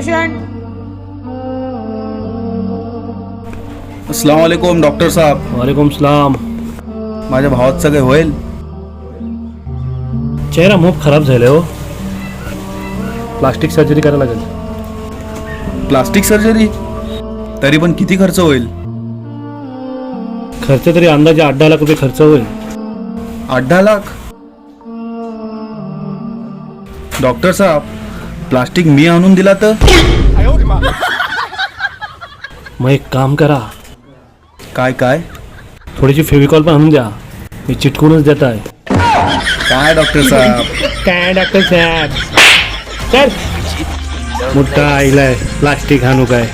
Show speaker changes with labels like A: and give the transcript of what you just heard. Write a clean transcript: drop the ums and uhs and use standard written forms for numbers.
A: Patient.
B: अस्सलाम वालेकुम doctor साहब.
C: वालेकुम सलाम.
B: माझ्या भावाचं काही होईल?
C: चेहरा खूप खराब झाले हो. प्लास्टिक सर्जरी करायला लागेल.
B: Plastic surgery? तरी पण किती खर्च होईल?
C: खर्च तरी अंदाजे 8-10 लाख रुपये खर्च होईल.
B: 8-10 लाख? डॉक्टर साहब, प्लास्टिक मी आणून दिला तर?
C: मग एक काम करा,
B: काय काय?
C: थोडीशी फेविकॉल पण आणून द्या. मी चिटकूनच देत आहे.
B: काय डॉक्टर साहब?
C: काय डॉक्टर साहेब, चल. मोठा आईलाय प्लास्टिक आणू काय.